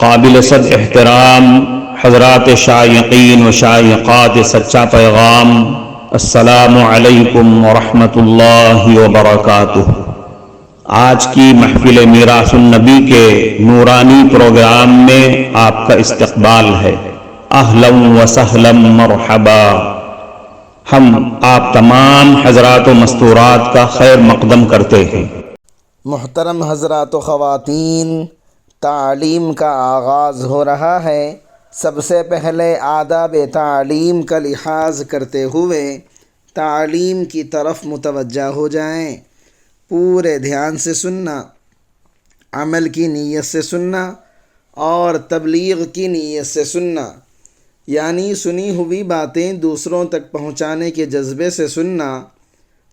قابل صد احترام حضرات شائقین و شائقات سچا پیغام، السلام علیکم ورحمۃ اللہ وبرکاتہ۔ آج کی محفل میراث النبی کے نورانی پروگرام میں آپ کا استقبال ہے۔ اہلا و سہلا مرحبا۔ ہم آپ تمام حضرات و مستورات کا خیر مقدم کرتے ہیں۔ محترم حضرات و خواتین، تعلیم کا آغاز ہو رہا ہے۔ سب سے پہلے آداب تعلیم کا لحاظ کرتے ہوئے تعلیم کی طرف متوجہ ہو جائیں۔ پورے دھیان سے سننا، عمل کی نیت سے سننا اور تبلیغ کی نیت سے سننا، یعنی سنی ہوئی باتیں دوسروں تک پہنچانے کے جذبے سے سننا۔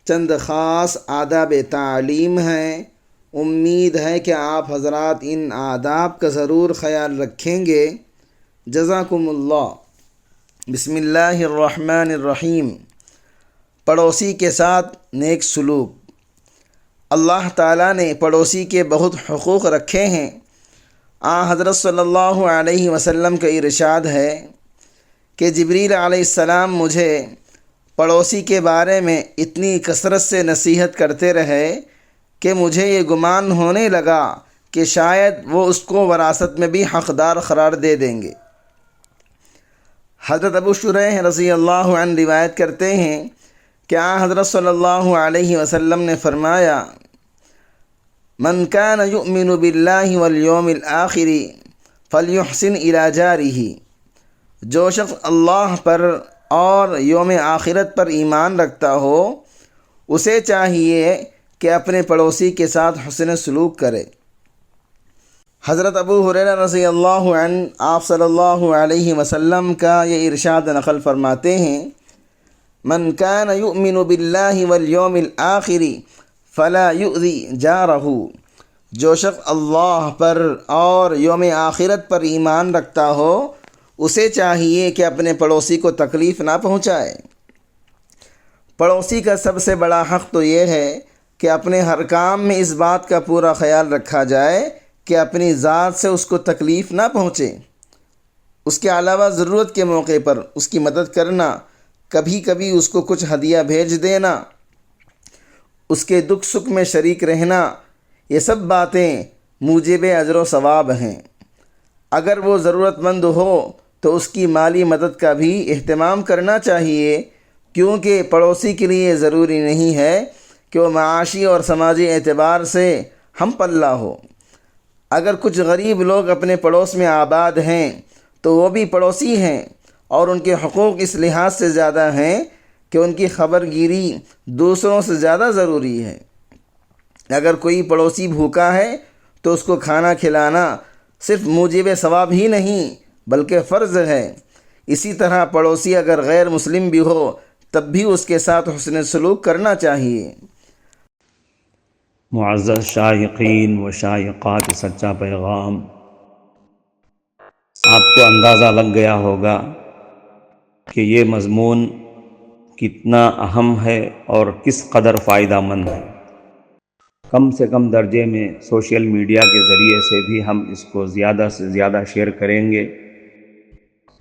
چند خاص آداب تعلیم ہیں، امید ہے کہ آپ حضرات ان آداب کا ضرور خیال رکھیں گے۔ جزاکم اللہ۔ بسم اللہ الرحمن الرحیم۔ پڑوسی کے ساتھ نیک سلوک۔ اللہ تعالیٰ نے پڑوسی کے بہت حقوق رکھے ہیں۔ حضرت صلی اللہ علیہ وسلم کا ارشاد ہے کہ جبریل علیہ السلام مجھے پڑوسی کے بارے میں اتنی کثرت سے نصیحت کرتے رہے کہ مجھے یہ گمان ہونے لگا کہ شاید وہ اس کو وراثت میں بھی حقدار قرار دے دیں گے۔ حضرت ابو شریح رضی اللہ عنہ روایت کرتے ہیں کہ حضرت صلی اللہ علیہ وسلم نے فرمایا، من کان یؤمن باللہ والیوم الآخر فلیحسن الی جارہ۔ جو شخص اللہ پر اور یوم آخرت پر ایمان رکھتا ہو، اسے چاہیے کہ اپنے پڑوسی کے ساتھ حسن سلوک کرے۔ حضرت ابو ہریرہ رضی اللہ عنہ آپ صلی اللہ علیہ وسلم کا یہ ارشاد نقل فرماتے ہیں، من کان یؤمن باللہ والیوم الآخر فلا یؤذی جارہ۔ جو شخص اللہ پر اور یوم آخرت پر ایمان رکھتا ہو، اسے چاہیے کہ اپنے پڑوسی کو تکلیف نہ پہنچائے۔ پڑوسی کا سب سے بڑا حق تو یہ ہے کہ اپنے ہر کام میں اس بات کا پورا خیال رکھا جائے کہ اپنی ذات سے اس کو تکلیف نہ پہنچے۔ اس کے علاوہ ضرورت کے موقع پر اس کی مدد کرنا، کبھی کبھی اس کو کچھ ہدیہ بھیج دینا، اس کے دکھ سکھ میں شریک رہنا، یہ سب باتیں موجب اجر و ثواب ہیں۔ اگر وہ ضرورت مند ہو تو اس کی مالی مدد کا بھی اہتمام کرنا چاہیے، کیونکہ پڑوسی کے لیے ضروری نہیں ہے کہ وہ معاشی اور سماجی اعتبار سے ہم پلہ ہو۔ اگر کچھ غریب لوگ اپنے پڑوس میں آباد ہیں تو وہ بھی پڑوسی ہیں، اور ان کے حقوق اس لحاظ سے زیادہ ہیں کہ ان کی خبر گیری دوسروں سے زیادہ ضروری ہے۔ اگر کوئی پڑوسی بھوکا ہے تو اس کو کھانا کھلانا صرف موجب ثواب ہی نہیں بلکہ فرض ہے۔ اسی طرح پڑوسی اگر غیر مسلم بھی ہو تب بھی اس کے ساتھ حسن سلوک کرنا چاہیے۔ معزز شائقین و شائقات سچا پیغام، آپ کو اندازہ لگ گیا ہوگا کہ یہ مضمون کتنا اہم ہے اور کس قدر فائدہ مند ہے۔ کم سے کم درجے میں سوشل میڈیا کے ذریعے سے بھی ہم اس کو زیادہ سے زیادہ شیئر کریں گے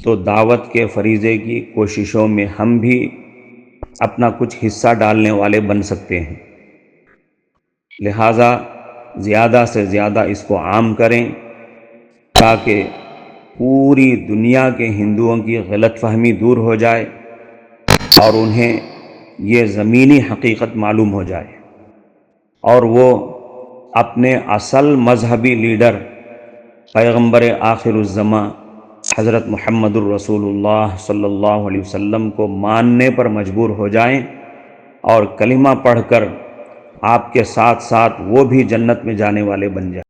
تو دعوت کے فریضے کی کوششوں میں ہم بھی اپنا کچھ حصہ ڈالنے والے بن سکتے ہیں۔ لہٰذا زیادہ سے زیادہ اس کو عام کریں تاکہ پوری دنیا کے ہندوؤں کی غلط فہمی دور ہو جائے اور انہیں یہ زمینی حقیقت معلوم ہو جائے، اور وہ اپنے اصل مذہبی لیڈر پیغمبر آخر الزماں حضرت محمد الرسول اللہ صلی اللہ علیہ وسلم کو ماننے پر مجبور ہو جائیں، اور کلمہ پڑھ کر آپ کے ساتھ ساتھ وہ بھی جنت میں جانے والے بن جائیں۔